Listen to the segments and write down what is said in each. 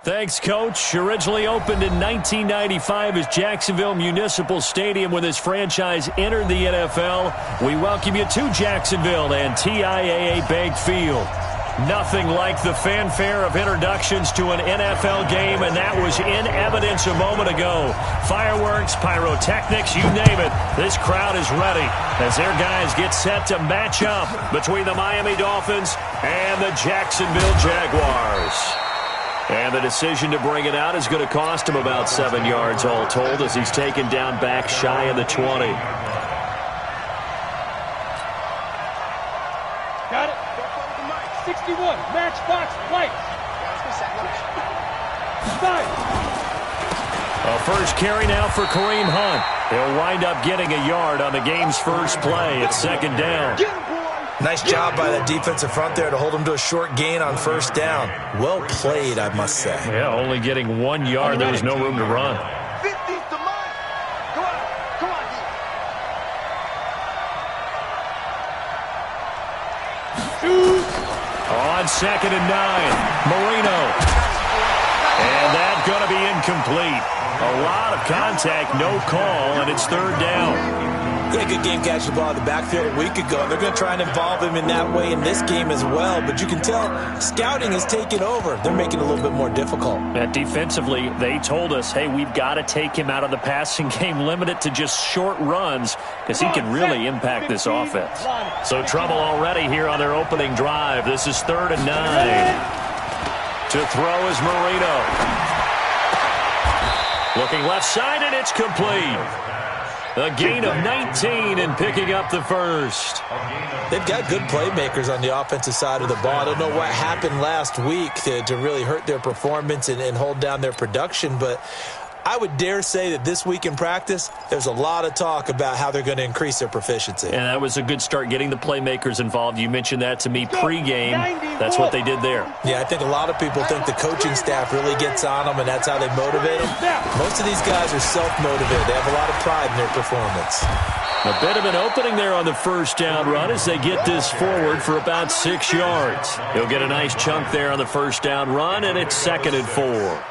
Thanks, Coach. Originally opened in 1995 as Jacksonville Municipal Stadium when this franchise entered the NFL. We welcome you to Jacksonville and TIAA Bank Field. Nothing like the fanfare of introductions to an NFL game, and that was in evidence a moment ago. Fireworks, pyrotechnics, you name it. This crowd is ready as their guys get set to match up between the Miami Dolphins and the Jacksonville Jaguars. And the decision to bring it out is going to cost him about 7 yards all told as he's taken down back shy of the 20. Got it. 61. Matchbox light. 5. A first carry now for Kareem Hunt. He'll wind up getting a yard on the game's first play at second down. Nice job by that defensive front there to hold him to a short gain on first down. Well played, I must say. Yeah, only getting 1 yard. There was no room to run. 50's to mine. Come on, On 2nd and 9, Marino. And that's going to be incomplete. A lot of contact, no call, and it's third down. He had a good game catching the ball in the backfield a week ago. They're going to try and involve him in that way in this game as well. But you can tell scouting has taken over. They're making it a little bit more difficult. Defensively, they told us, hey, we've got to take him out of the passing game, limit it to just short runs because he can really impact this offense. So trouble already here on their opening drive. This is 3rd and 9. To throw is Marino. Looking left side, and it's complete. A gain of 19 and picking up the first. They've got good playmakers on the offensive side of the ball. I don't know what happened last week to really hurt their performance and hold down their production, but I would dare say that this week in practice, there's a lot of talk about how they're going to increase their proficiency. And that was a good start, getting the playmakers involved. You mentioned that to me pregame. That's what they did there. Yeah, I think a lot of people think the coaching staff really gets on them, and that's how they motivate them. Most of these guys are self-motivated. They have a lot of pride in their performance. A bit of an opening there on the first down run as they get this forward for about 6 yards. He'll get a nice chunk there on the first down run, and it's 2nd and 4.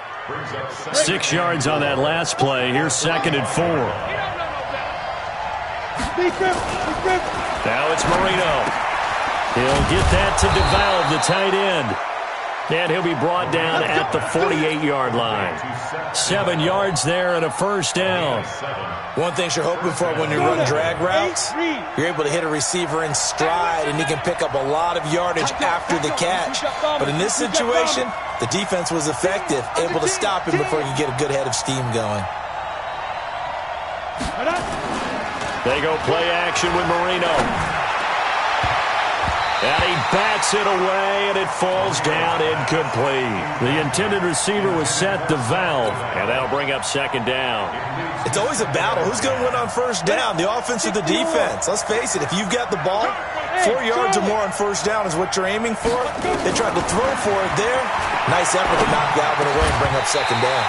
6 yards on that last play. Here's 2nd and 4. Now it's Marino. He'll get that to DeValve, the tight end. And he'll be brought down at the 48-yard line. 7 yards there and a first down. One thing you're hoping for when you run drag routes, you're able to hit a receiver in stride, and he can pick up a lot of yardage after the catch. But in this situation, the defense was effective, able to stop him before he could get a good head of steam going. They go play action with Marino. And he bats it away, and it falls down incomplete. The intended receiver was set to Valve, and that'll bring up 2nd down. It's always a battle. Who's going to win on first down, the offense or the defense? Let's face it, if you've got the ball, 4 yards or more on first down is what you're aiming for. They tried to throw for it there. Nice effort to knock Galvin away and bring up 2nd down.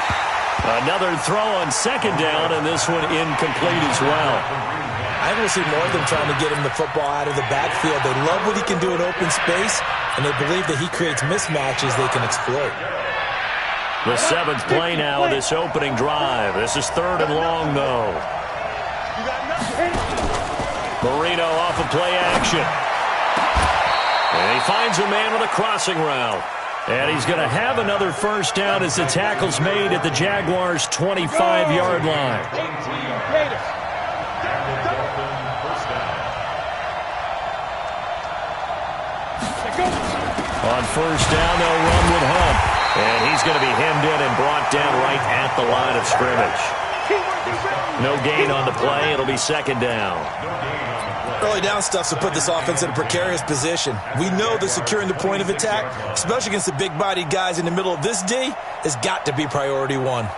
Another throw on 2nd down, and this one incomplete as well. I think we'll see more of them trying to get him the football out of the backfield. They love what he can do in open space, and they believe that he creates mismatches they can exploit. The 7th play now of this opening drive. This is 3rd and long, though. Marino off of play action. And he finds a man with a crossing route. And he's going to have another first down as the tackle's made at the Jaguars' 25-yard line. On first down, they'll run with Hunt. And he's going to be hemmed in and brought down right at the line of scrimmage. No gain on the play. It'll be 2nd down. Early down stuff to put this offense in a precarious position. We know that securing the point of attack, especially against the big-bodied guys in the middle of this D, has got to be priority 1.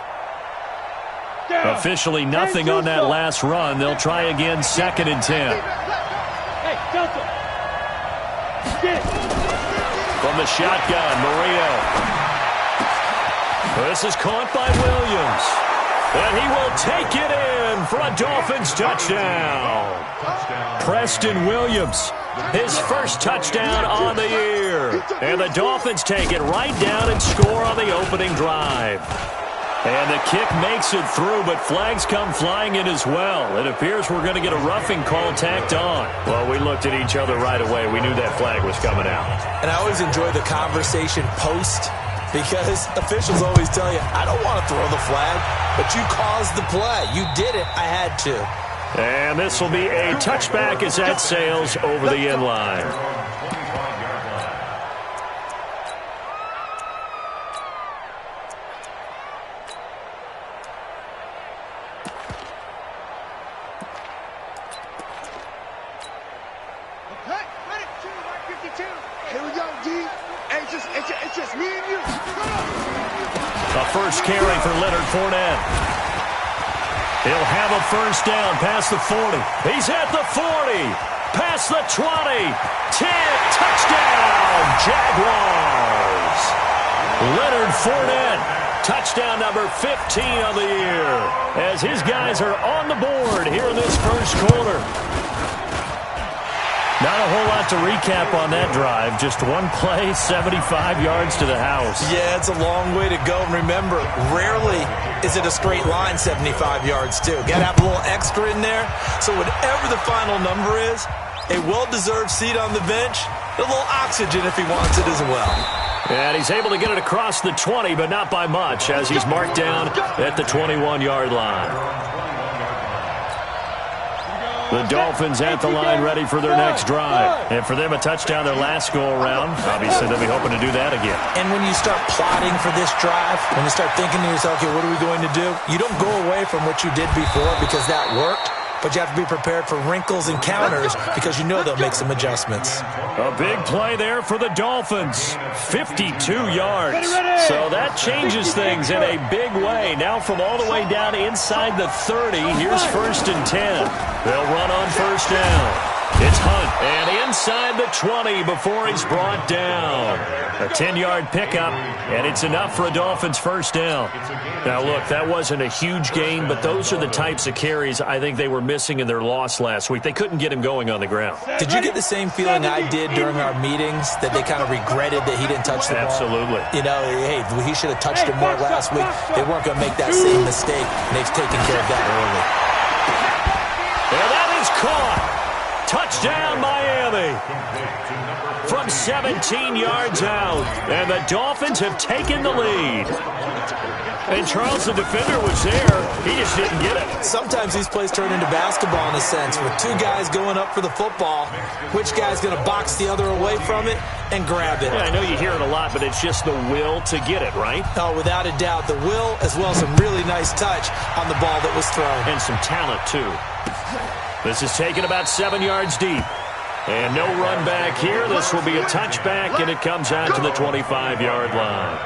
Officially nothing on that last run. They'll try again 2nd and 10. Hey, Delta. From the shotgun, Marino. This is caught by Williams. And he will take it in for a Dolphins touchdown. Preston Williams, his first touchdown on the year. And the Dolphins take it right down and score on the opening drive. And the kick makes it through, but flags come flying in as well. It appears we're going to get a roughing call tacked on. Well, we looked at each other right away. We knew that flag was coming out. And I always enjoy the conversation post, because officials always tell you, I don't want to throw the flag, but you caused the play. You did it. I had to. And this will be a touchback as that sails over the end line. Here we go, D. Hey, it's just me and you. A first carry for Leonard Fournette. He'll have a first down past the 40. He's at the 40. Past the 20. 10. Touchdown, Jaguars. Leonard Fournette. Touchdown number 15 of the year. As his guys are on the board here in this first quarter. Not a whole lot to recap on that drive. Just one play, 75 yards to the house. Yeah, it's a long way to go. And remember, rarely is it a straight line 75 yards, too. Got to have a little extra in there. So whatever the final number is, a well-deserved seat on the bench, a little oxygen if he wants it as well. And he's able to get it across the 20, but not by much, as he's marked down at the 21-yard line. The Dolphins at the line ready for their next drive. And for them, a touchdown their last go-around. Obviously, they'll be hoping to do that again. And when you start plotting for this drive, when you start thinking to yourself, okay, what are we going to do? You don't go away from what you did before because that worked. But you have to be prepared for wrinkles and counters because you know they'll make some adjustments. A big play there for the Dolphins. 52 yards. So that changes things in a big way. Now from all the way down inside the 30, here's 1st and 10. They'll run on first down. It's Hunt, and inside the 20 before he's brought down. A 10-yard pickup, and it's enough for a Dolphins first down. Now, look, that wasn't a huge gain, but those are the types of carries I think they were missing in their loss last week. They couldn't get him going on the ground. Did you get the same feeling I did during our meetings, that they kind of regretted that he didn't touch the ball? Absolutely. You know, hey, he should have touched it more last week. They weren't going to make that same mistake, and they've taken care of that early. And that is caught. Touchdown, Miami. From 17 yards out. And the Dolphins have taken the lead. And Charles, the defender, was there. He just didn't get it. Sometimes these plays turn into basketball in a sense. With two guys going up for the football, which guy's going to box the other away from it and grab it? Yeah, I know you hear it a lot, but it's just the will to get it, right? Oh, without a doubt. The will, as well as some really nice touch on the ball that was thrown. And some talent, too. This is taken about 7 yards deep. And no run back here. This will be a touchback, and it comes out to the 25-yard line.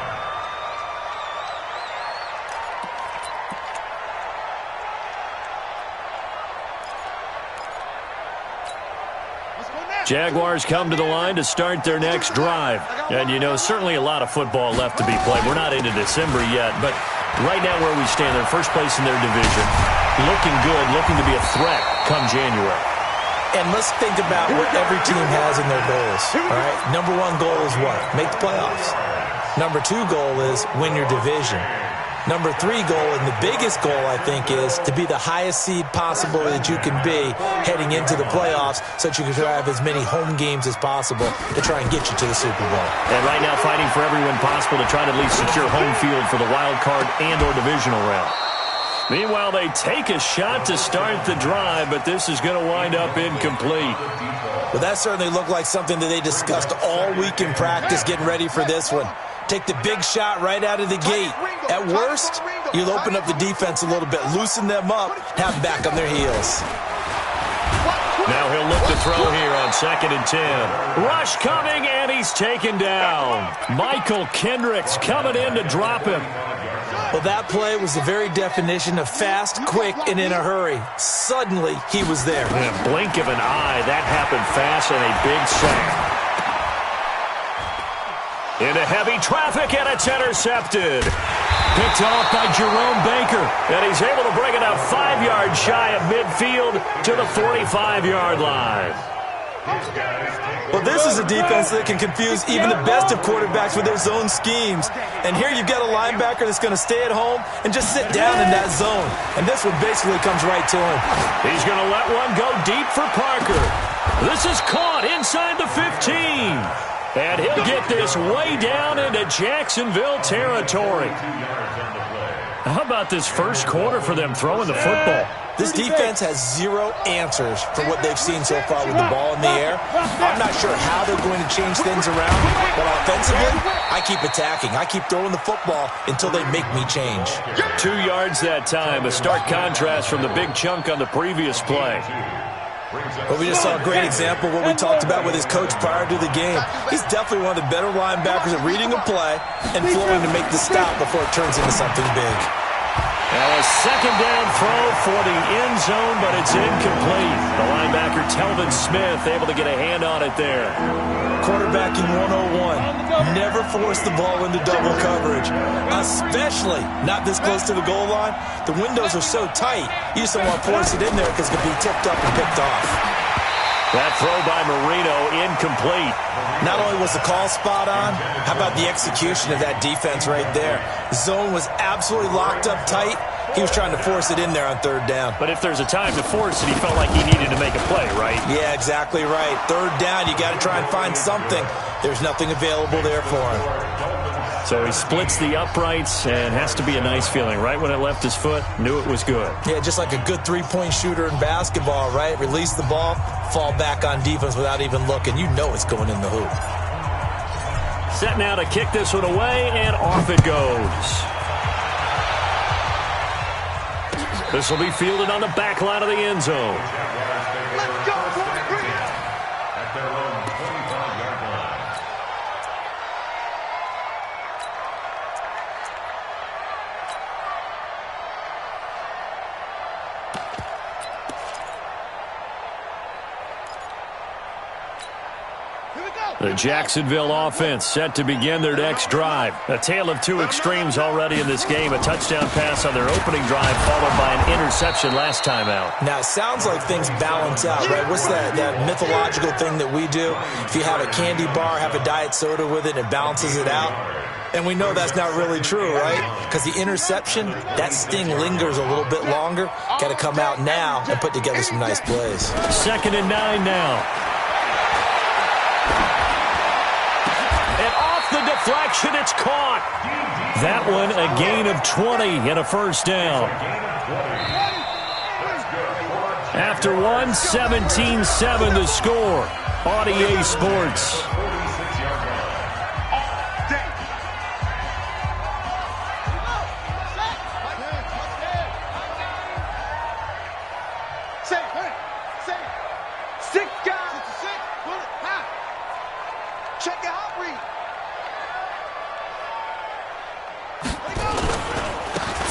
Jaguars come to the line to start their next drive. And, you know, certainly a lot of football left to be played. We're not into December yet, but right now where we stand, they're first place in their division. Looking good, looking to be a threat come January. And let's think about what every team has in their goals, all right? Number one goal is what? Make the playoffs. Number two goal is win your division. Number three goal, and the biggest goal, I think, is to be the highest seed possible that you can be heading into the playoffs so that you can have as many home games as possible to try and get you to the Super Bowl. And right now fighting for every win possible to try to at least secure home field for the wild card and or divisional round. Meanwhile, they take a shot to start the drive, but this is going to wind up incomplete. Well, that certainly looked like something that they discussed all week in practice getting ready for this one. Take the big shot right out of the gate. At worst, you'll open up the defense a little bit, loosen them up, have them back on their heels. Now he'll look to throw here on 2nd and 10. Rush coming, and he's taken down. Michael Kendricks coming in to drop him. Well, that play was the very definition of fast, quick, and in a hurry. Suddenly, he was there. In a blink of an eye, that happened fast, and a big sack. Into heavy traffic, and it's intercepted. Picked off by Jerome Baker. And he's able to bring it out 5 yards shy of midfield to the 45-yard line. Well, this is a defense that can confuse even the best of quarterbacks with their zone schemes. And here you've got a linebacker that's going to stay at home and just sit down in that zone. And this one basically comes right to him. He's going to let one go deep for Parker. This is caught inside the 15. And he'll get this way down into Jacksonville territory. How about this first quarter for them throwing the football? This defense has zero answers for what they've seen so far with the ball in the air. I'm not sure how they're going to change things around, but offensively, I keep attacking. I keep throwing the football until they make me change. 2 yards that time, a stark contrast from the big chunk on the previous play. But we just saw a great example of what we talked about with his coach prior to the game. He's definitely one of the better linebackers at reading a play and flowing to make the stop before it turns into something big. Now a second down throw for the end zone, but it's incomplete. The linebacker, Telvin Smith, able to get a hand on it there. Quarterbacking 101. Never force the ball into double coverage, especially not this close to the goal line. The windows are so tight, you just don't want to force it in there because it can be tipped up and picked off. That throw by Marino, incomplete. Not only was the call spot on, how about the execution of that defense right there? The zone was absolutely locked up tight. He was trying to force it in there on third down. But if there's a time to force it, he felt like he needed to make a play, right? Yeah, exactly right. Third down, you got to try and find something. There's nothing available there for him. So he splits the uprights, and has to be a nice feeling. Right when it left his foot, knew it was good. Yeah, just like a good three-point shooter in basketball, right? Release the ball, fall back on defense without even looking. You know it's going in the hoop. Set now to kick this one away, and off it goes. This will be fielded on the back line of the end zone. Let's go, boys, bring it. At their own 25-yard line. Here we go. The Jacksonville offense set to begin their next drive. A tale of two extremes already in this game. A touchdown pass on their opening drive, followed by an interception last time out. Now, it sounds like things balance out, right? What's that mythological thing that we do? If you have a candy bar, have a diet soda with it, and it balances it out. And we know that's not really true, right? Because the interception, that sting lingers a little bit longer. Got to come out now and put together some nice plays. 2nd and 9 now. The deflection, it's caught. That one, a gain of 20 and a first down. After one, 17-7 the score on EA Sports. Check your hot read.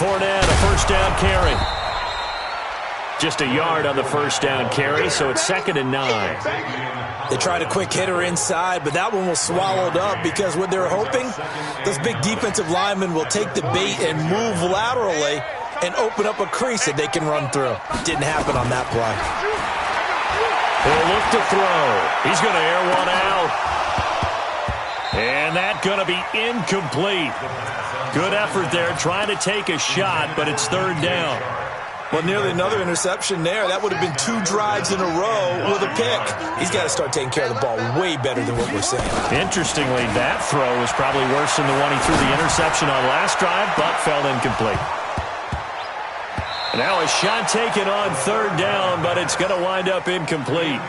Fournette, a first down carry. Just a yard on the first down carry, so it's 2nd and 9. They tried a quick hitter inside, but that one was swallowed up because what they're hoping, those big defensive linemen will take the bait and move laterally and open up a crease that they can run through. Didn't happen on that play. He'll look to throw. He's going to air one out. And that's going to be incomplete. Good effort there, trying to take a shot, but it's 3rd down. Well, nearly another interception there. That would have been 2 drives in a row with a pick. He's got to start taking care of the ball way better than what we're seeing. Interestingly, that throw was probably worse than the one he threw the interception on last drive, but fell incomplete. Now a shot taken on 3rd down, but it's going to wind up incomplete.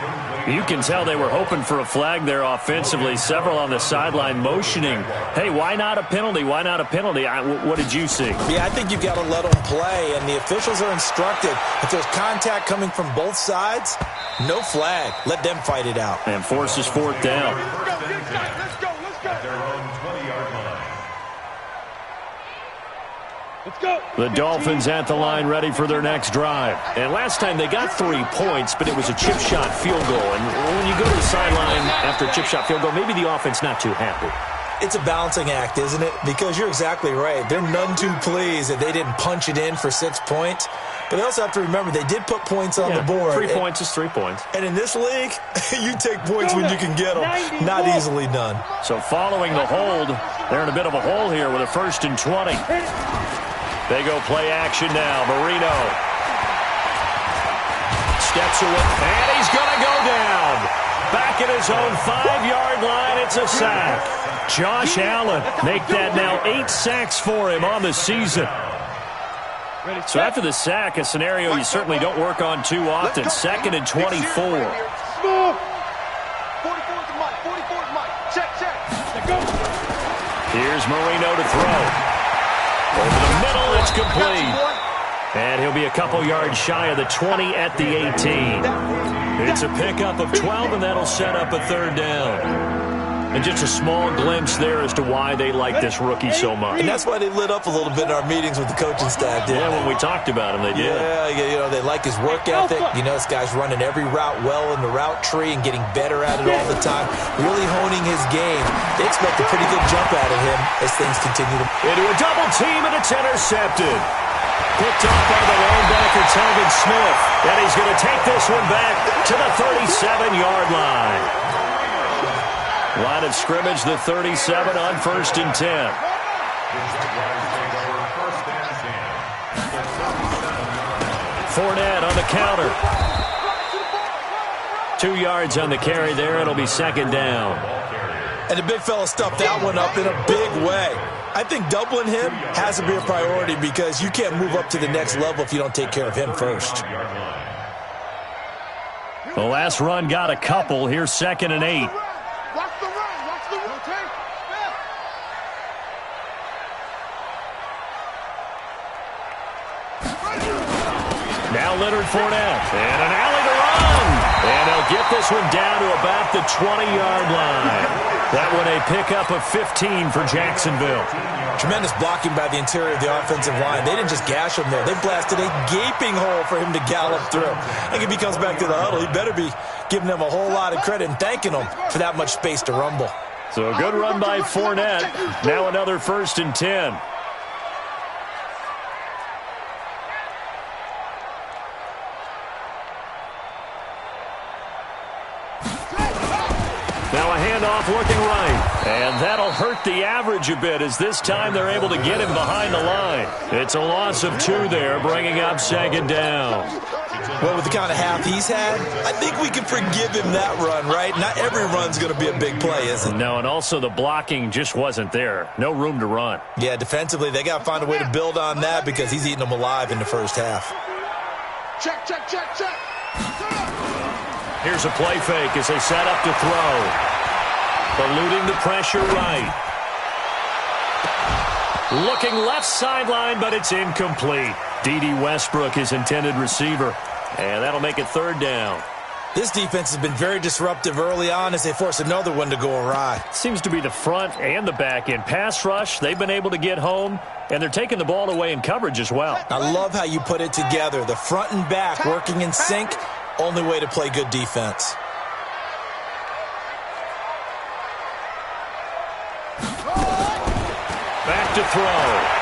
You can tell they were hoping for a flag there offensively. Several on the sideline motioning, hey, why not a penalty? Why not a penalty? What did you see? Yeah, I think you've got to let them play, and the officials are instructed. If there's contact coming from both sides, no flag. Let them fight it out. And forces 4th down. Let's go. At their own 20-yard line. Let's go. The Dolphins at the line ready for their next drive. And last time they got 3 points, but it was a chip shot field goal. And when you go to the sideline after a chip shot field goal, maybe the offense not too happy. It's a balancing act, isn't it? Because you're exactly right. They're none too pleased that they didn't punch it in for 6 points. But they also have to remember they did put points on the board. 3 points is 3 points. And in this league, you take points when you can get them. Not easily done. So following the hold, they're in a bit of a hole here with a 1st and 20. They go play action now. Marino steps away, and he's going to go down. Back at his own 5-yard line, it's a sack. Josh Allen, make that now 8 sacks for him on the season. So after the sack, a scenario you certainly don't work on too often. 2nd and 24. 44 to Mike. 44 to Mike. Check. Here's Marino to throw. Over the middle, it's complete. And he'll be a couple yards shy of the 20 at the 18. It's a pickup of 12, and that'll set up a 3rd down. And just a small glimpse there as to why they like this rookie so much. And that's why they lit up a little bit in our meetings with the coaching staff, didn't they? When we talked about him, they did. Yeah, they like his work ethic. This guy's running every route well in the route tree and getting better at it all the time, really honing his game. They expect a pretty good jump out of him as things continue to... Into a double team, and it's intercepted. Picked up by the linebacker, Telvin Smith. And he's going to take this one back to the 37-yard line. Line of scrimmage, the 37 on 1st and 10. Fournette on the counter. 2 yards on the carry there. It'll be 2nd down. And the big fella stuffed that one up in a big way. I think doubling him has to be a priority because you can't move up to the next level if you don't take care of him first. The last run got a couple. Here's 2nd and 8. Watch the rotate. Now Leonard Fournette. And an alley to run. And they'll get this one down to about the 20-yard line. That one a pickup of 15 for Jacksonville. Tremendous blocking by the interior of the offensive line. They didn't just gash him there. They blasted a gaping hole for him to gallop through. I think if he comes back to the huddle, he better be giving them a whole lot of credit and thanking them for that much space to rumble. So a good run by Fournette. Now another 1st and 10. Now a handoff looking right. And that'll hurt the average a bit as this time they're able to get him behind the line. It's a loss of 2 there, bringing up 2nd down. Well, with the kind of half he's had, I think we can forgive him that run, right? Not every run's going to be a big play, is it? No, and also the blocking just wasn't there. No room to run. Yeah, defensively, they got to find a way to build on that because he's eating them alive in the first half. Check. Here's a play fake as they set up to throw. Eluding the pressure right. Looking left sideline, but it's incomplete. D.D. Westbrook, his intended receiver. And that'll make it 3rd down. This defense has been very disruptive early on as they force another one to go awry. Seems to be the front and the back end. Pass rush, they've been able to get home, and they're taking the ball away in coverage as well. I love how you put it together. The front and back working in sync, only way to play good defense. Back to throw.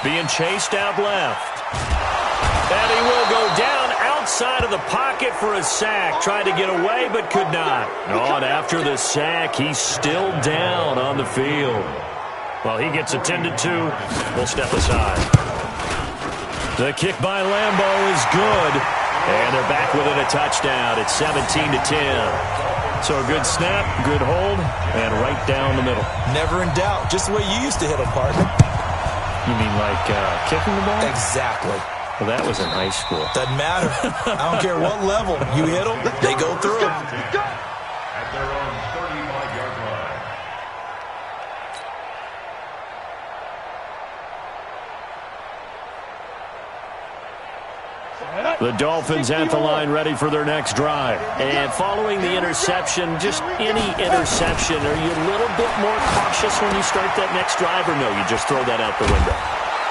Being chased out left. And he will go down outside of the pocket for a sack. Tried to get away, but could not. Oh, and after the sack, he's still down on the field. Well, he gets attended to. We'll step aside. The kick by Lambeau is good. And they're back within a touchdown. It's 17-10. So a good snap, good hold, and right down the middle. Never in doubt. Just the way you used to hit them, partner. You mean like kicking the ball? Exactly. Well, that was in high school. Doesn't matter. I don't care what level. You hit them, they go through. At their own 35-yard line. The Dolphins at the line ready for their next drive. And following the interception, just any interception, are you a little bit more cautious when you start that next drive, or no, you just throw that out the window?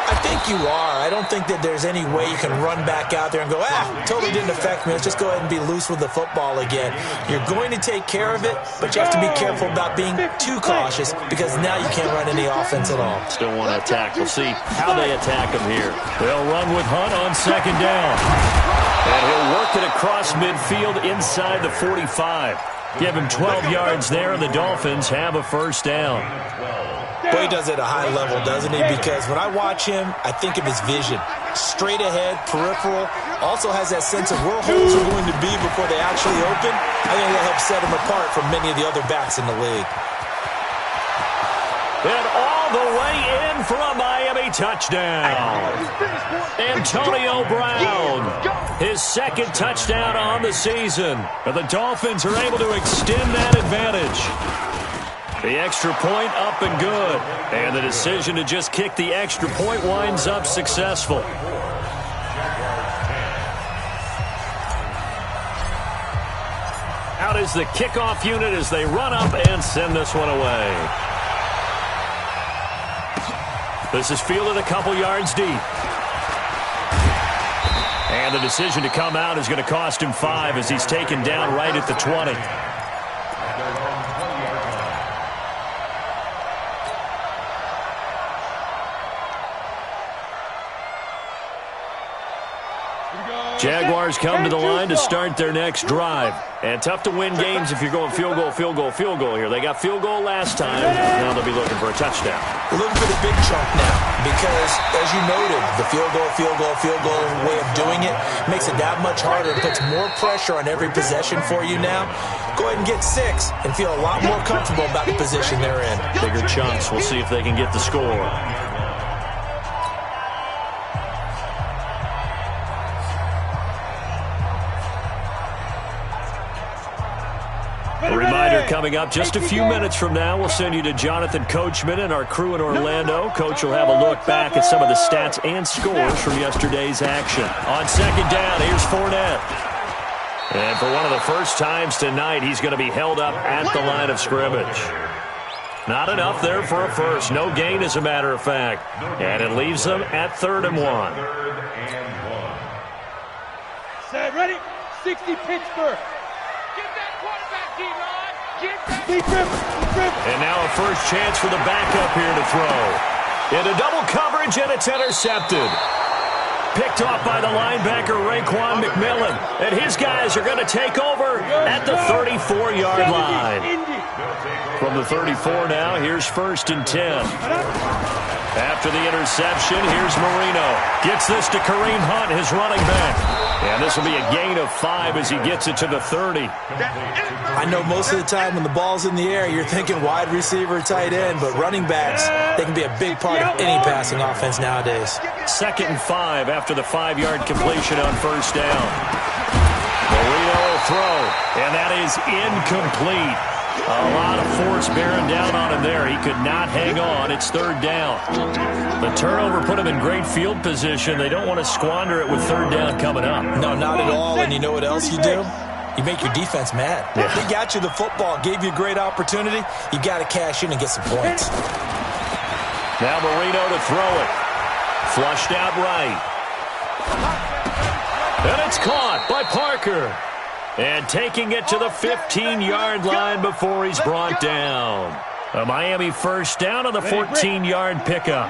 I think you are. I don't think that there's any way you can run back out there and go, totally didn't affect me. Let's just go ahead and be loose with the football again. You're going to take care of it, but you have to be careful about being too cautious because now you can't run any offense at all. Still want to attack. We'll see how they attack him here. They'll run with Hunt on second down. And he'll work it across midfield inside the 45. Give him 12 yards there, and the Dolphins have a first down. Boy, he does it at a high level, doesn't he? Because when I watch him, I think of his vision. Straight ahead, peripheral. Also has that sense of where holes are going to be before they actually open. I think that helps set him apart from many of the other backs in the league. And all the way in for a Miami touchdown. Antonio Brown, his second touchdown on the season. And the Dolphins are able to extend that advantage. The extra point up and good. And the decision to just kick the extra point winds up successful. Out is the kickoff unit as they run up and send this one away. This is fielded a couple yards deep. And the decision to come out is going to cost him 5 as he's taken down right at the 20. Jaguars come to the line to start their next drive. And tough to win games if you're going field goal, field goal, field goal here. They got field goal last time. Now they'll be looking for a touchdown. We're looking for the big chunk now because, as you noted, the field goal way of doing it makes it that much harder. It puts more pressure on every possession for you now. Go ahead and get 6 and feel a lot more comfortable about the position they're in. Bigger chunks. We'll see if they can get the score. A reminder coming up just a few minutes from now. We'll send you to Jonathan Coachman and our crew in Orlando. Coach will have a look back at some of the stats and scores from yesterday's action. On second down, here's Fournette. And for one of the first times tonight, he's going to be held up at the line of scrimmage. Not enough there for a first. No gain, as a matter of fact. And it leaves them at 3rd and 1. Set, ready? 60 Pittsburgh. And now a first chance for the backup here to throw. Into double coverage, and it's intercepted. Picked off by the linebacker, Raekwon McMillan. And his guys are going to take over at the 34-yard line. From the 34 now, here's 1st and 10. After the interception, here's Marino. Gets this to Kareem Hunt, his running back. And this will be a gain of 5 as he gets it to the 30. I know most of the time when the ball's in the air, you're thinking wide receiver, tight end, but running backs, they can be a big part of any passing offense nowadays. 2nd and 5 after the 5-yard completion on 1st down. Marino will throw, and that is incomplete. A lot of force bearing down on him there. He could not hang on. It's 3rd down. The turnover put him in great field position. They don't want to squander it with 3rd down coming up. No, not at all. And you know what else you do? You make your defense mad. Yeah. They got you the football, gave you a great opportunity. You got to cash in and get some points. Now Marino to throw it. Flushed out right. And it's caught by Parker. And taking it to the 15-yard line before he's brought down. A Miami first down on the 14-yard pickup.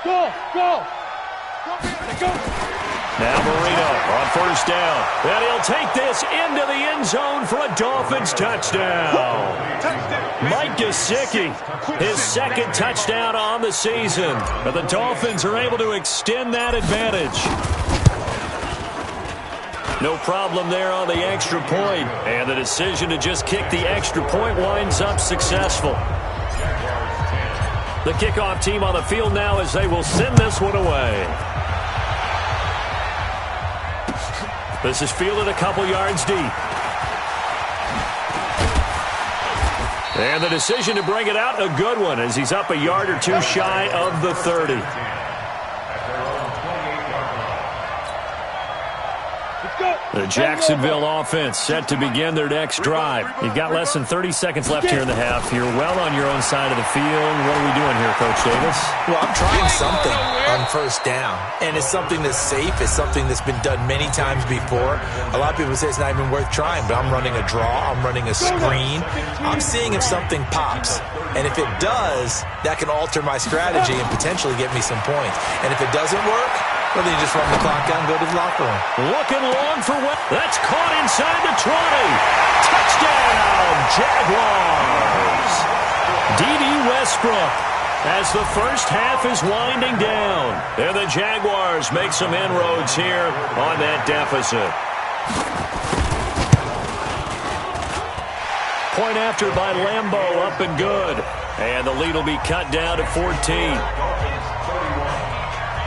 Go. Now Marino on 1st down. And he'll take this into the end zone for a Dolphins touchdown. Mike Gesicki, his 2nd touchdown on the season. But the Dolphins are able to extend that advantage. No problem there on the extra point. And the decision to just kick the extra point winds up successful. The kickoff team on the field now as they will send this one away. This is fielded a couple yards deep. And the decision to bring it out, a good one, as he's up a yard or 2 shy of the 30. Let's go. The Jacksonville offense set to begin their next drive. You've got less than 30 seconds left here in the half. You're well on your own side of the field. What are we doing here, Coach Davis? Well, I'm trying something on first down, and it's something that's safe. It's something that's been done many times before. A lot of people say it's not even worth trying, but I'm running a draw. I'm running a screen. I'm seeing if something pops, and if it does, that can alter my strategy and potentially get me some points. And if it doesn't work, well, then you just run the clock down and go to the locker room. Looking long for what? That's caught inside the 20. Touchdown, Jaguars. D.D. Westbrook as the first half is winding down. And the Jaguars make some inroads here on that deficit. Point after by Lambo, up and good. And the lead will be cut down to 14.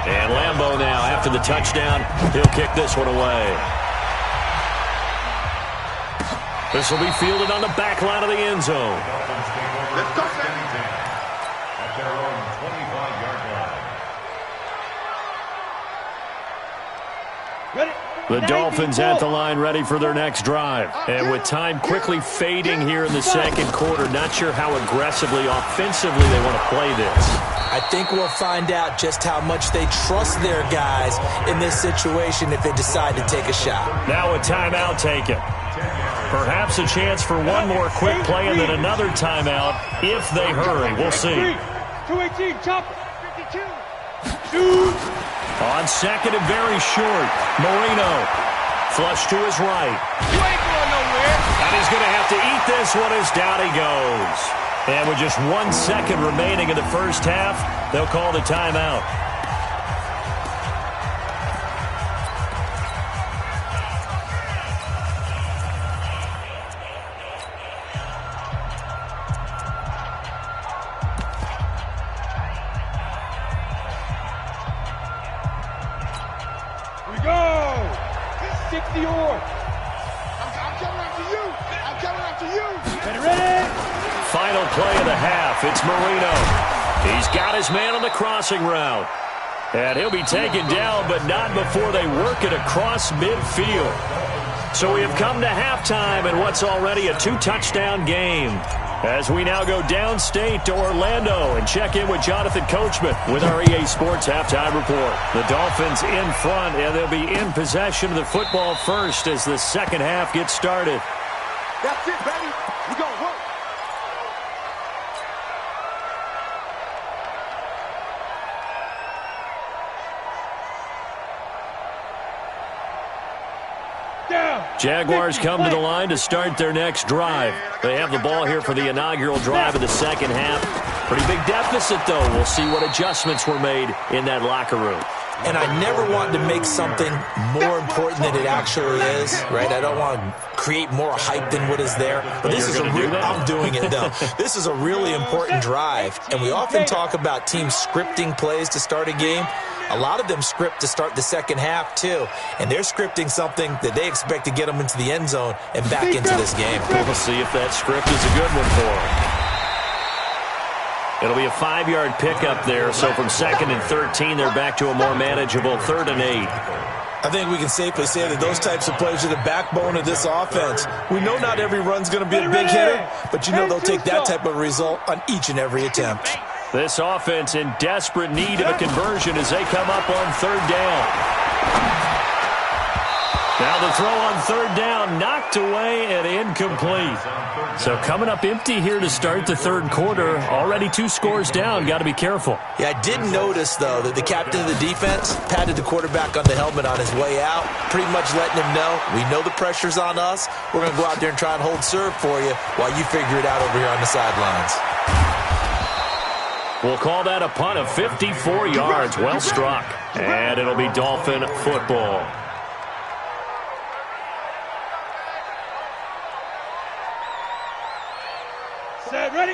And Lambo now, after the touchdown, he'll kick this one away. This will be fielded on the back line of the end zone. Let's go, at their own 25-yard line. Ready? The Dolphins at the line, ready for their next drive. And with time quickly fading here in the second quarter, not sure how aggressively, offensively they want to play this. I think we'll find out just how much they trust their guys in this situation if they decide to take a shot. Now a timeout taken. Perhaps a chance for one more quick play and then another timeout if they hurry. We'll see. 218, chop. 52. Shoot. On second and very short, Marino. Flush to his right. You ain't going nowhere. And he's going to have to eat this one as down he goes. And with just 1 second remaining in the first half, they'll call the timeout. Here we go. 60 or. I'm coming after you. I'm coming after you. Ready? Final play of the half. It's Marino. He's got his man on the crossing route. And he'll be taken down, but not before they work it across midfield. So we have come to halftime in what's already a 2-touchdown game. As we now go downstate to Orlando and check in with Jonathan Coachman with our EA Sports Halftime Report. The Dolphins in front, and they'll be in possession of the football first as the second half gets started. That's it, baby. We gonna work. Jaguars come to the line to start their next drive. They have the ball here for the inaugural drive of the second half. Pretty big deficit, though. We'll see what adjustments were made in that locker room. And I never want to make something more important than it actually is, right? I don't want to create more hype than what is there. But this is I'm doing it, though. This is a really important drive. And we often talk about teams scripting plays to start a game. A lot of them script to start the second half, too. And they're scripting something that they expect to get them into the end zone and back into this game. We'll see if that script is a good one for them. It'll be a 5-yard pickup there, so from 2nd and 13, they're back to a more manageable 3rd and 8. I think we can safely say that those types of plays are the backbone of this offense. We know not every run's going to be a big hitter, but you know they'll take that type of result on each and every attempt. This offense in desperate need of a conversion as they come up on 3rd down. Now the throw on 3rd down, knocked away and incomplete. So coming up empty here to start the third quarter. Already 2 scores down. Got to be careful. Yeah, I did notice, though, that the captain of the defense patted the quarterback on the helmet on his way out, pretty much letting him know, we know the pressure's on us. We're going to go out there and try and hold serve for you while you figure it out over here on the sidelines. We'll call that a punt of 54 yards. Well struck. And it'll be Dolphin football.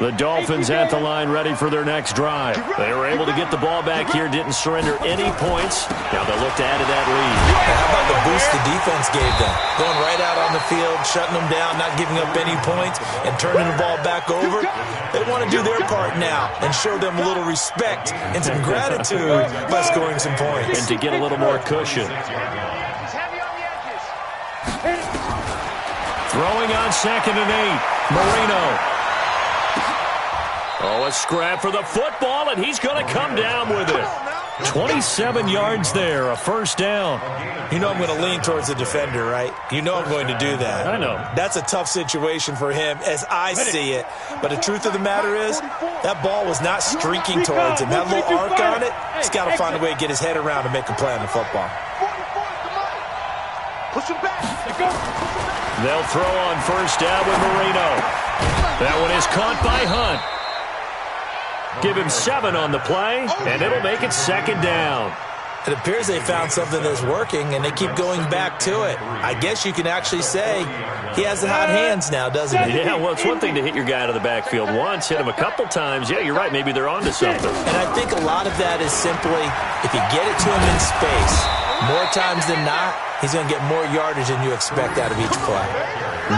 The Dolphins at the line ready for their next drive. They were able to get the ball back here, didn't surrender any points. Now they'll look to add to that lead. How about the boost the defense gave them? Going right out on the field, shutting them down, not giving up any points, and turning the ball back over. They want to do their part now and show them a little respect and some gratitude by scoring some points. And to get a little more cushion. Throwing on 2nd and 8. Marino. Oh, a scrap for the football, and he's going to come down with it. 27 yards there, a first down. You know I'm going to lean towards the defender, right? You know I'm going to do that. I know. That's a tough situation for him as I see it. But the truth of the matter is, that ball was not streaking towards him. That little arc on it, he's got to find a way to get his head around and make a play on the football. Push him back. They'll throw on first down with Marino. That one is caught by Hunt. Give him 7 on the play, and it'll make it 2nd down. It appears they found something that's working, and they keep going back to it. I guess you can actually say he has the hot hands now, doesn't he? Yeah, well, it's one thing to hit your guy out of the backfield once, hit him a couple times. Yeah, you're right. Maybe they're onto something. And I think a lot of that is simply if you get it to him in space, more times than not, he's going to get more yardage than you expect out of each play.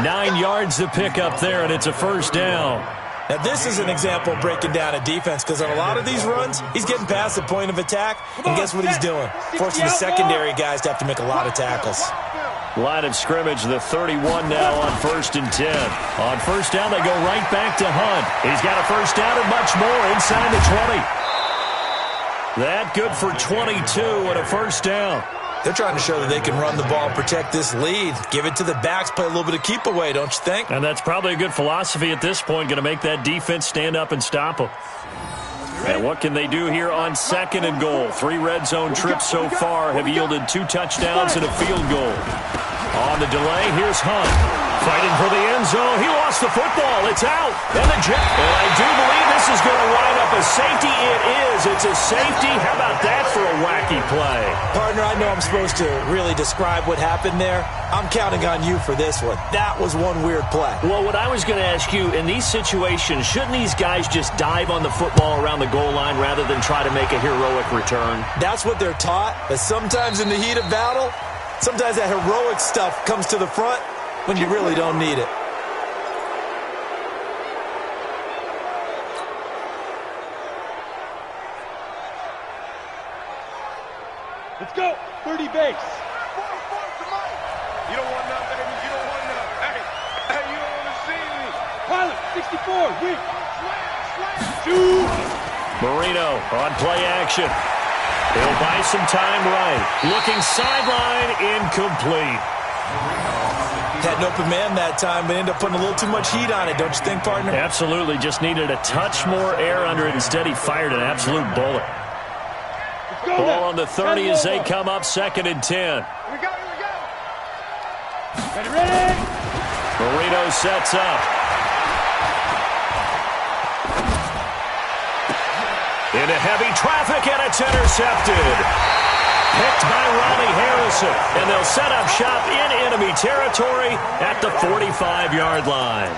9 yards to pick up there, and it's a first down. Now, this is an example of breaking down a defense because on a lot of these runs, he's getting past the point of attack, and guess what he's doing? Forcing the secondary guys to have to make a lot of tackles. Line of scrimmage, the 31 now on 1st and 10. On first down, they go right back to Hunt. He's got a first down and much more inside the 20. That good for 22 and a first down. They're trying to show that they can run the ball, protect this lead, give it to the backs, play a little bit of keep away, don't you think? And that's probably a good philosophy at this point, going to make that defense stand up and stop them. And what can they do here on 2nd and goal? 3 red zone trips so far have yielded 2 touchdowns and a field goal. On the delay, here's Hunt. Fighting for the end zone. He lost the football. It's out. And the jet. And I do believe this is going to wind up a safety. It is. It's a safety. How about that for a wacky play? Partner, I know I'm supposed to really describe what happened there. I'm counting on you for this one. That was one weird play. Well, what I was going to ask you, in these situations, shouldn't these guys just dive on the football around the goal line rather than try to make a heroic return? That's what they're taught. But sometimes in the heat of battle, sometimes that heroic stuff comes to the front when you really don't need it. Let's go. 30 base. You don't want none, baby. You don't want none. Hey, you don't want to see me. Pilot, 64, weak. Shoot. Marino on play action. He'll buy some time right. Looking sideline, incomplete. Had an open man that time, but ended up putting a little too much heat on it, don't you think, partner? Absolutely. Just needed a touch more air under it. Instead, he fired an absolute bullet. Ball on the 30 as they come up 2nd and 10. Here we go. Ready? Marino sets up. Into heavy traffic, and it's intercepted. Picked by Ronnie Harrison, and they'll set up shop in enemy territory at the 45-yard line.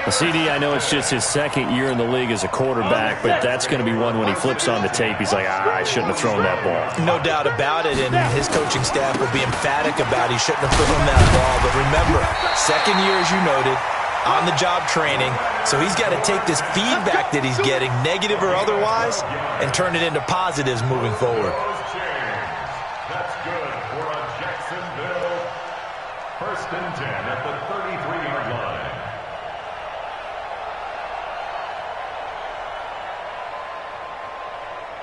CD, I know it's just his 2nd year in the league as a quarterback, but that's going to be one when he flips on the tape. He's like, I shouldn't have thrown that ball. No doubt about it, and his coaching staff will be emphatic about he shouldn't have thrown that ball. But remember, 2nd year, as you noted, on-the-job training, so he's got to take this feedback that he's getting, negative or otherwise, and turn it into positives moving forward. That's good for a Jacksonville 1st and 10 at the 33-yard line.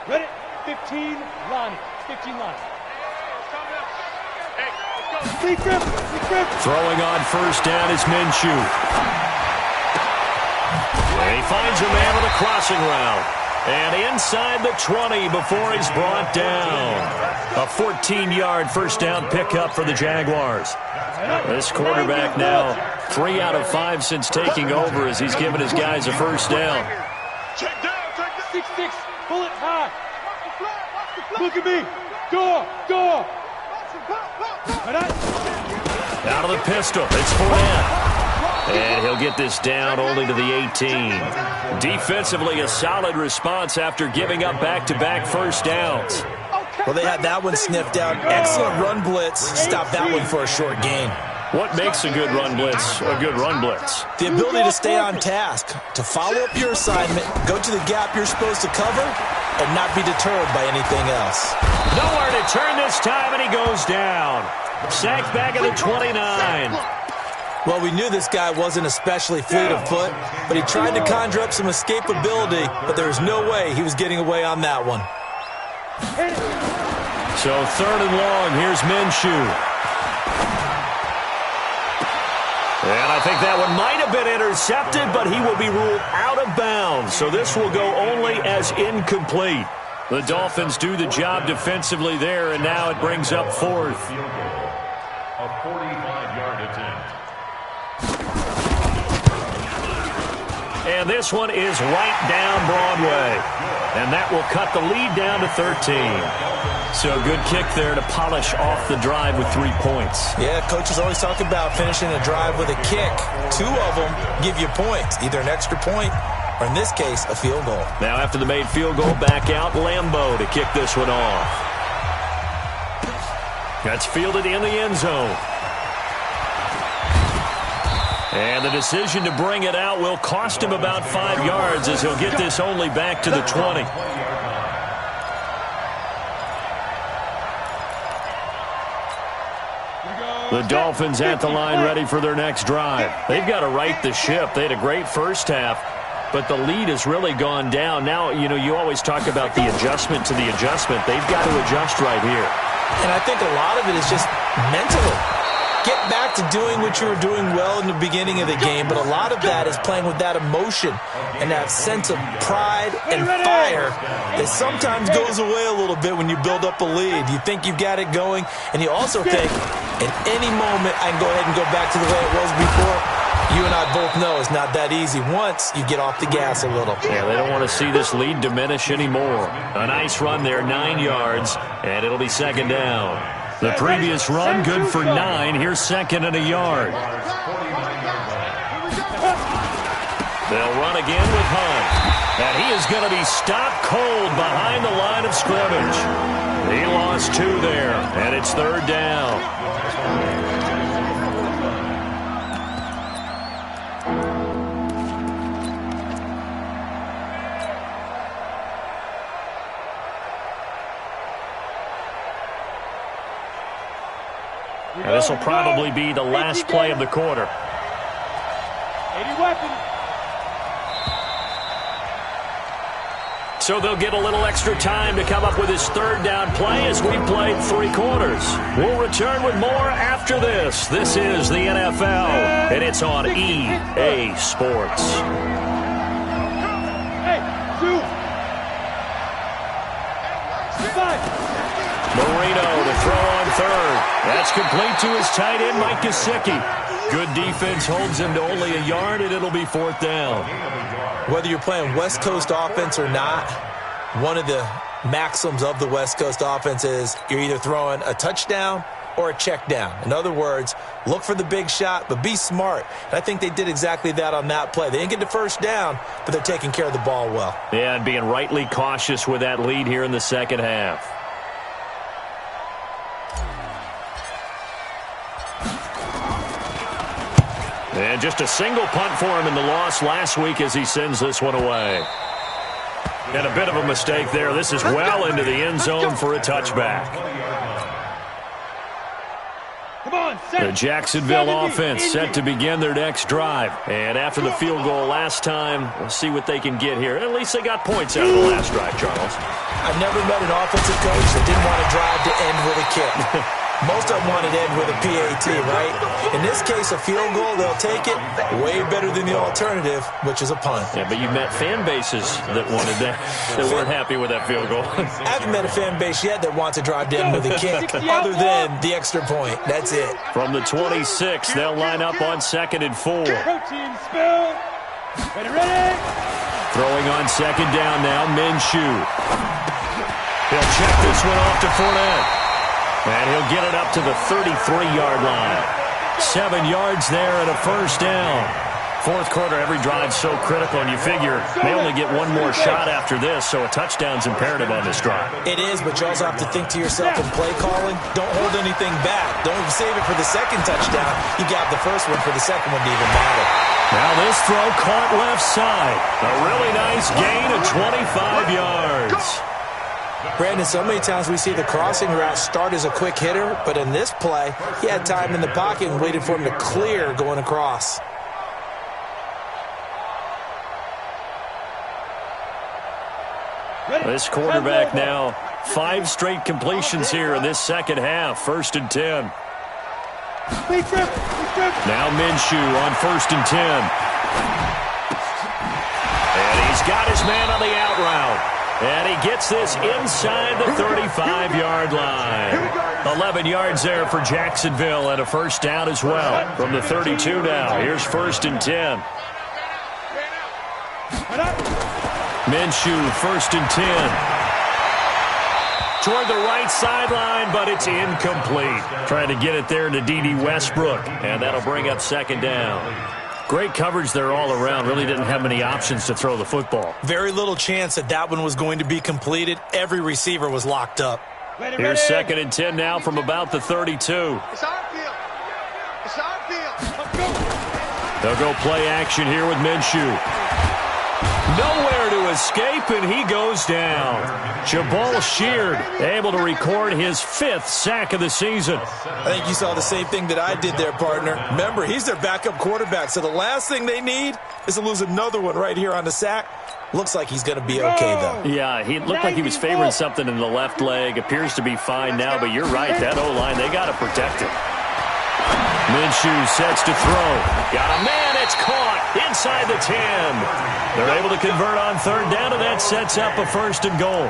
Ready? 15, Lonnie. 15, Lonnie. Fleet grip. Throwing on first down is Minshew. And he finds a man with a crossing route. And inside the 20 before he's brought down. A 14-yard first down pickup for the Jaguars. This quarterback now 3 out of 5 since taking over as he's given his guys a first down. Check down. 6-6, bullet high. Look at me. Door. Out of the pistol, it's Fournette. And he'll get this down only to the 18. Defensively, a solid response after giving up back-to-back first downs. Well, they had that one sniffed out. Excellent run blitz. Stopped that one for a short gain. What makes a good run blitz a good run blitz? The ability to stay on task, to follow up your assignment, go to the gap you're supposed to cover, and not be deterred by anything else. Nowhere to turn this time, and he goes down. Sacked back at the 29. Well, we knew this guy wasn't especially fleet of foot, but he tried to conjure up some escapability, but there was no way he was getting away on that one. So 3rd and long, here's Minshew. And I think that one might have been intercepted, but he will be ruled out of bounds. So this will go only as incomplete. The Dolphins do the job defensively there, and now it brings up 4th. A 45-yard attempt. And this one is right down Broadway. And that will cut the lead down to 13. So good kick there to polish off the drive with 3 points. Yeah, coaches always talk about finishing a drive with a kick. 2 of them give you points, either an extra point or, in this case, a field goal. Now after the made field goal, back out Lambeau to kick this one off. That's fielded in the end zone. And the decision to bring it out will cost him about 5 yards as he'll get this only back to the 20. The Dolphins at the line ready for their next drive. They've got to right the ship. They had a great first half, but the lead has really gone down. Now, you always talk about the adjustment to the adjustment. They've got to adjust right here. And I think a lot of it is just mentally. Get back to doing what you were doing well in the beginning of the game, but a lot of that is playing with that emotion and that sense of pride and fire that sometimes goes away a little bit when you build up a lead. You think you've got it going, and you also think, at any moment, I can go ahead and go back to the way it was before. You and I both know it's not that easy once you get off the gas a little. Yeah, they don't want to see this lead diminish anymore. A nice run there, 9 yards, and it'll be 2nd down. The previous run, good for 9. Here's 2nd and a yard. They'll run again with Hunt. And he is going to be stopped cold behind the line of scrimmage. He lost 2 there, and it's 3rd down. And this will probably be the last play of the quarter. 80 weapons. So they'll get a little extra time to come up with his 3rd down play as we've played 3 quarters. We'll return with more after this. This is the NFL, and it's on EA Sports. Hey, 2. 5. Marino to throw on 3rd. That's complete to his tight end, Mike Gesicki. Good defense holds him to only a yard, and it'll be 4th down. Whether you're playing West Coast offense or not, one of the maxims of the West Coast offense is you're either throwing a touchdown or a check down. In other words, look for the big shot, but be smart. And I think they did exactly that on that play. They didn't get the 1st down, but they're taking care of the ball well. Yeah, and being rightly cautious with that lead here in the 2nd half. And just a single punt for him in the loss last week as he sends this one away. And a bit of a mistake there. This is well into the end zone for a touchback. Come on, The Jacksonville offense set to begin their next drive. And after the field goal last time, we'll see what they can get here. At least they got points out of the last drive, Charles. I've never met an offensive coach that didn't want to drive to end with a kick. Most of them wanted to end with a PAT, right? In this case, a field goal, they'll take it. Way better than the alternative, which is a punt. Yeah, but you met fan bases that wanted that, that weren't happy with that field goal. I haven't met a fan base yet that wants to drive to end with a kick, other than the extra point. That's it. From the 26, they'll line up on 2nd and 4. Protein spill. Ready? Throwing on 2nd down now, Minshew. He'll check this one off to Fournette. And he'll get it up to the 33-yard line. 7 yards there and a 1st down. fourth quarter, every drive's so critical, and you figure they only get one more shot after this, so a touchdown's imperative on this drive. It is, but you also have to think to yourself in play calling, don't hold anything back. Don't save it for the second touchdown. You got the first one for the second one to even matter. Now this throw caught left side. A really nice gain of 25 yards. Brandon, so many times we see the crossing route start as a quick hitter, but in this play, he had time in the pocket and waited for him to clear going across. This quarterback now 5 straight completions here in this second half. 1st and 10. Now Minshew on 1st and 10. And he's got his man on the out route. And he gets this inside the 35-yard line. 11 yards there for Jacksonville and a first down as well. From the 32 now. Here's 1st and 10. Minshew, 1st and 10. Toward the right sideline, but it's incomplete. Trying to get it there to D.D. Westbrook, and that'll bring up 2nd down. Great coverage there all around. Really didn't have many options to throw the football. Very little chance that one was going to be completed. Every receiver was locked up. Here's 2nd and 10 now from about the 32. It's our field. It's our field. They'll go play action here with Minshew. Nowhere to escape, and he goes down. Jabal Sheard able to record his 5th sack of the season. I think you saw the same thing that I did there, partner. Remember, he's their backup quarterback, so the last thing they need is to lose another one right here on the sack. Looks like he's going to be okay, though. Yeah, he looked like he was favoring something in the left leg. Appears to be fine now, but you're right. That O-line, they got to protect him. Minshew sets to throw. Got a man. It's caught inside the 10. They're able to convert on 3rd down, and that sets up a 1st and goal.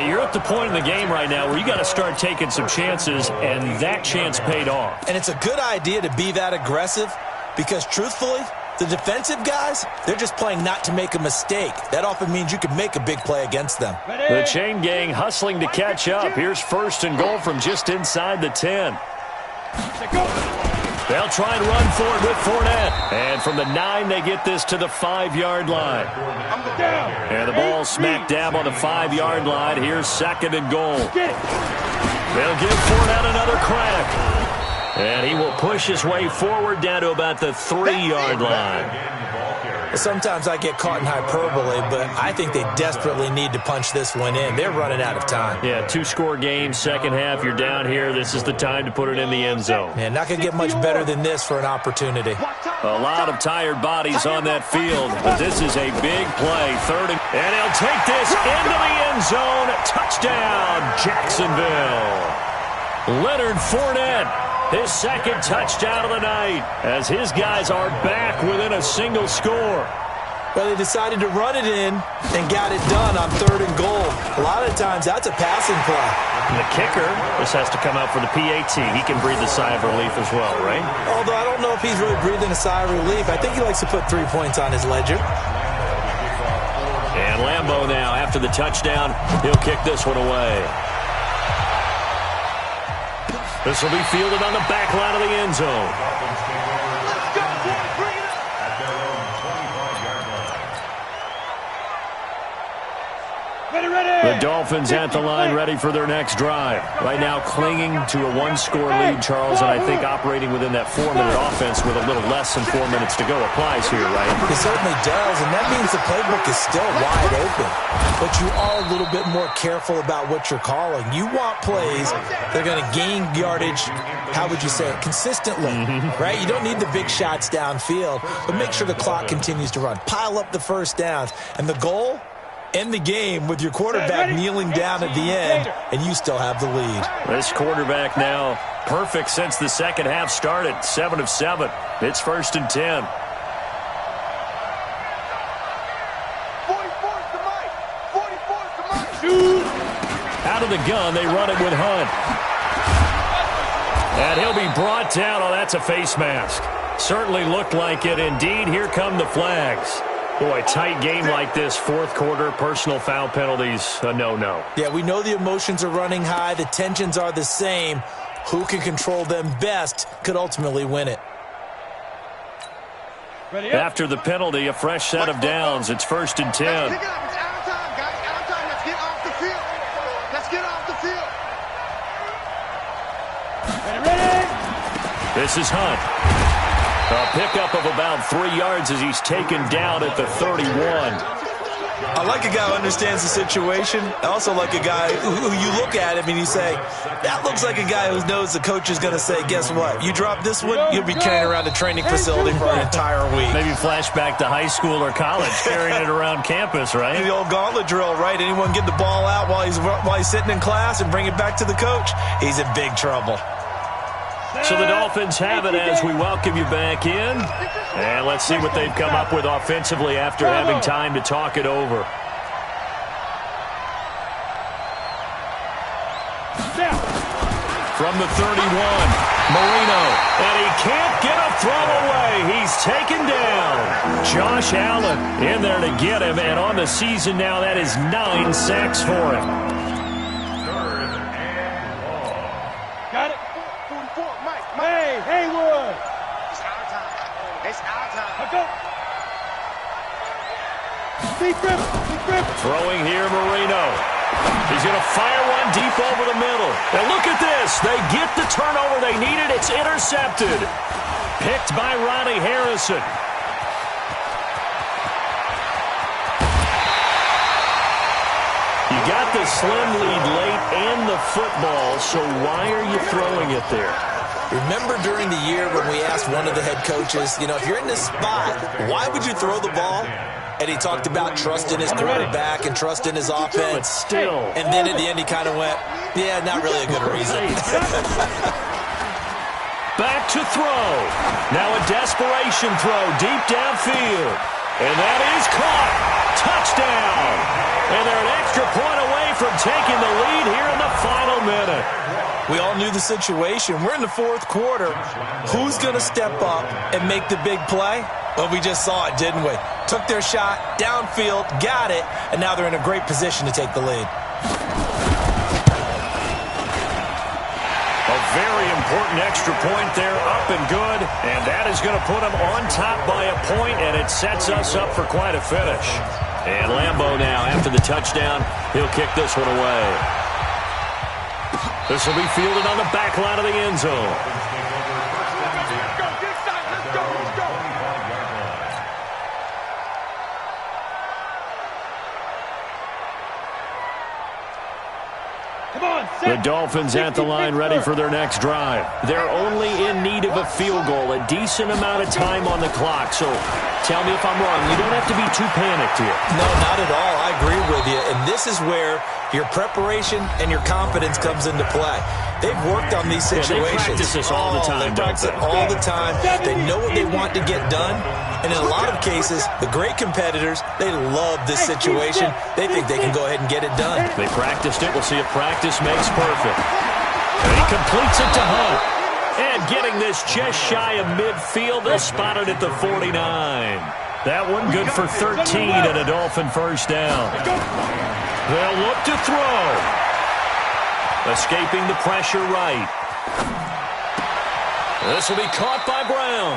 You're at the point in the game right now where you got to start taking some chances, and that chance paid off. And it's a good idea to be that aggressive because, truthfully, the defensive guys, they're just playing not to make a mistake. That often means you can make a big play against them. The chain gang hustling to catch up. Here's 1st and goal from just inside the 10. They'll try and run for it with Fournette. And from the 9, they get this to the 5-yard line. And the ball smack dab on the 5-yard line. Here's 2nd and goal. They'll give Fournette another crack. And he will push his way forward down to about the 3-yard line. Sometimes I get caught in hyperbole, but I think they desperately need to punch this one in. They're running out of time. Yeah, 2-score game, second half. You're down here. This is the time to put it in the end zone. Yeah, not going to get much better than this for an opportunity. A lot of tired bodies on that field, but this is a big play. 3rd and he'll take this into the end zone. Touchdown, Jacksonville. Leonard Fournette. His 2nd touchdown of the night as his guys are back within a single score. Well, they decided to run it in and got it done on 3rd and goal. A lot of times that's a passing play. And the kicker, this has to come out for the PAT. He can breathe a sigh of relief as well, right? Although I don't know if he's really breathing a sigh of relief. I think he likes to put 3 points on his ledger. And Lambeau now, after the touchdown, he'll kick this one away. This will be fielded on the back line of the end zone. The Dolphins at the line, ready for their next drive. Right now clinging to a 1-score lead, Charles, and I think operating within that 4-minute offense with a little less than 4 minutes to go applies here, right? It certainly does, and that means the playbook is still wide open. But you are a little bit more careful about what you're calling. You want plays that are going to gain yardage, how would you say it, consistently, right? You don't need the big shots downfield, but make sure the clock continues to run. Pile up the first downs, and the goal? End the game with your quarterback kneeling down at the end, and you still have the lead. This quarterback now perfect since the second half started. 7 of 7. It's 1st and 10. 44's the mic. 44's the mic. Out of the gun, they run it with Hunt. And he'll be brought down. Oh, that's a face mask. Certainly looked like it. Indeed, here come the flags. Boy, tight game like this, 4th quarter, personal foul penalties, a no-no. Yeah, we know the emotions are running high. The tensions are the same. Who can control them best could ultimately win it. After the penalty, a fresh set of downs. It's 1st and 10. Pick it up. It's out of time, guys. Out of time. Let's get off the field. Let's get off the field. Ready? This is Hunt. A pickup of about 3 yards as he's taken down at the 31. I like a guy who understands the situation. I also like a guy who you look at him and you say, that looks like a guy who knows the coach is going to say, guess what? You drop this one, you'll be carrying around a training facility for an entire week. Maybe flashback to high school or college, carrying it around campus, right? The old gauntlet drill, right? Anyone get the ball out while he's sitting in class and bring it back to the coach, he's in big trouble. So the Dolphins have it as we welcome you back in. And let's see what they've come up with offensively after having time to talk it over. From the 31, Marino. And he can't get a throw away. He's taken down. Josh Allen in there to get him. And on the season now, that is 9 sacks for him. 3rd and long. Got it. 44, Mike. Hey, Haywood. It's our time. It's our time. Let's go. Deep grip. Throwing here, Marino. He's going to fire one deep over the middle. And look at this. They get the turnover they needed. It's intercepted. Picked by Ronnie Harrison. You got the slim lead late and the football, so why are you throwing it there? Remember during the year when we asked one of the head coaches, if you're in this spot, why would you throw the ball? And he talked about trust in his quarterback and trust in his offense. But still. And then at the end he kind of went, yeah, not really a good reason. Back to throw. Now a desperation throw deep downfield. And that is caught. Touchdown. And they're an extra point away from taking the lead here in the final minute. We all knew the situation. We're in the 4th quarter. Who's going to step up and make the big play? Well, we just saw it, didn't we? Took their shot, downfield, got it, and now they're in a great position to take the lead. A very important extra point there, up and good, and that is going to put them on top by a point, and it sets us up for quite a finish. And Lambeau now, after the touchdown, he'll kick this one away. This will be fielded on the back line of the end zone. The Dolphins at the line ready for their next drive. They're only in need of a field goal, a decent amount of time on the clock. So tell me if I'm wrong. You don't have to be too panicked here. No, not at all. I agree with you. And this is where your preparation and your confidence comes into play. They've worked on these situations. They practice this all the time, They practice it all the time. They know what they want to get done. And in a lot of cases, the great competitors, they love this situation. They think they can go ahead and get it done. They practiced it. We'll see if practice makes perfect. And he completes it to Hunt. And getting this just shy of midfield, they're spotted at the 49. That one good for 13 and a Dolphin first down. They'll look to throw. Escaping the pressure right. This will be caught by Brown.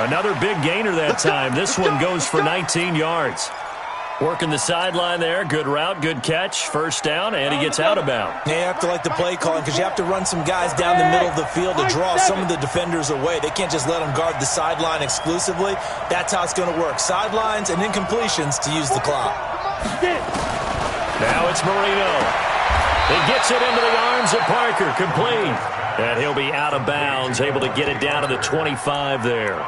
Another big gainer that time. This one goes for 19 yards. Working the sideline there. Good route, good catch. First down, and he gets out of bounds. Yeah, you have to like the play calling because you have to run some guys down the middle of the field to draw some of the defenders away. They can't just let them guard the sideline exclusively. That's how it's going to work. Sidelines and incompletions to use the clock. Now it's Marino. He gets it into the arms of Parker. Complete. And he'll be out of bounds, able to get it down to the 25 there.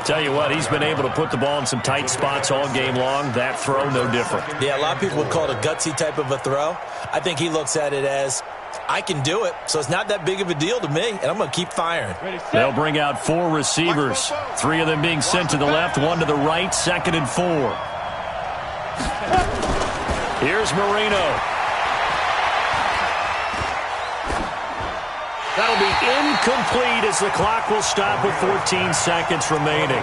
Tell you what, he's been able to put the ball in some tight spots all game long. That throw, no different. Yeah, a lot of people would call it a gutsy type of a throw. I think he looks at it as, I can do it, so it's not that big of a deal to me, and I'm going to keep firing. They'll bring out 4 receivers, 3 of them being sent to the left, 1 to the right, 2nd and 4. Here's Marino. That'll be incomplete as the clock will stop with 14 seconds remaining.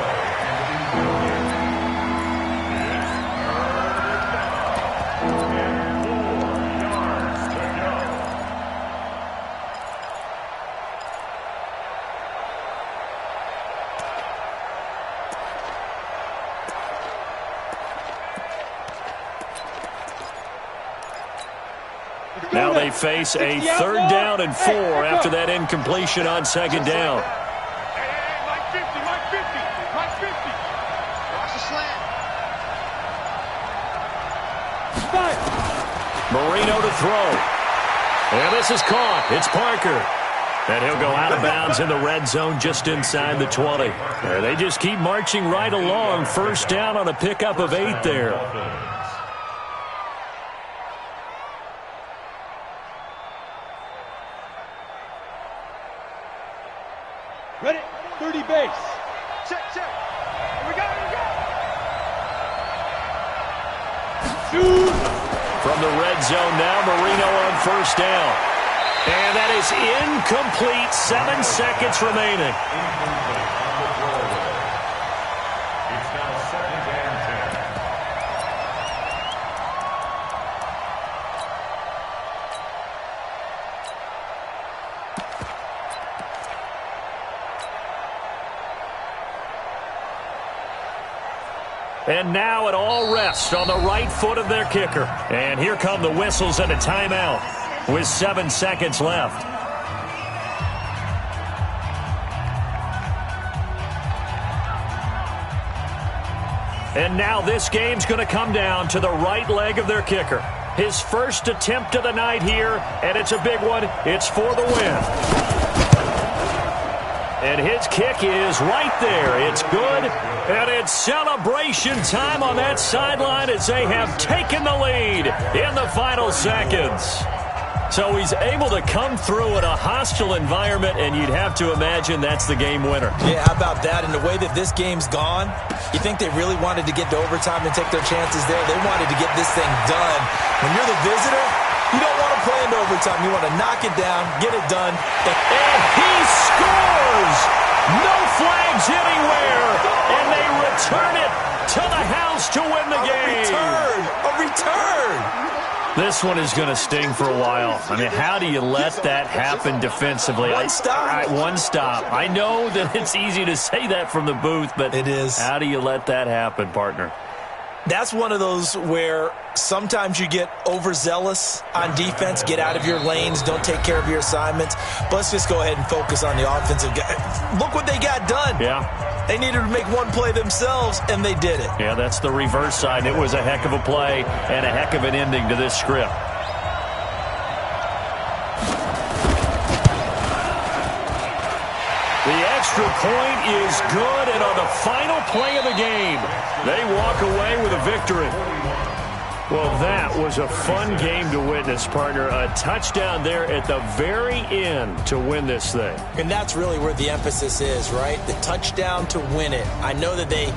they face a third down and 4 after that incompletion on second down. Hey, Mike 50, Mike 50, Mike 50. Watch the slant. Marino to throw. And this is caught. It's Parker. And he'll go out of bounds in the red zone just inside the 20. And they just keep marching right along. First down on a pickup of 8 there. Ready? 30 base. Check, check. We got it, Shoot. From the red zone now, Marino on first down. And that is incomplete. 7 seconds remaining. It's now 2nd and 10. And now it all rests on the right foot of their kicker. And here come the whistles and a timeout with 7 seconds left. And now this game's going to come down to the right leg of their kicker. His first attempt of the night here, and it's a big one. It's for the win. And his kick is right there. It's good. And it's celebration time on that sideline as they have taken the lead in the final seconds. So he's able to come through in a hostile environment, and you'd have to imagine that's the game winner. Yeah, how about that? And the way that this game's gone, you think they really wanted to get to overtime and take their chances there? They wanted to get this thing done. When you're the visitor, you don't want to play into overtime. You want to knock it down, get it done. And he scores! No flags anywhere, and they return it to the house to win the game. A return. This one is going to sting for a while. I mean, how do you let that happen defensively? One stop. One stop. I know that it's easy to say that from the booth, but it is. How do you let that happen, partner? That's one of those where sometimes you get overzealous on defense, get out of your lanes, don't take care of your assignments. But let's just go ahead and focus on the offensive guy. Look what they got done. Yeah. They needed to make one play themselves, and they did it. Yeah, that's the reverse side. It was a heck of a play and a heck of an ending to this script. The extra point is good, and on the final play of the game, they walk away with a victory. Well, that was a fun game to witness, partner. A touchdown there at the very end to win this thing. And that's really where the emphasis is, right? The touchdown to win it. I know that they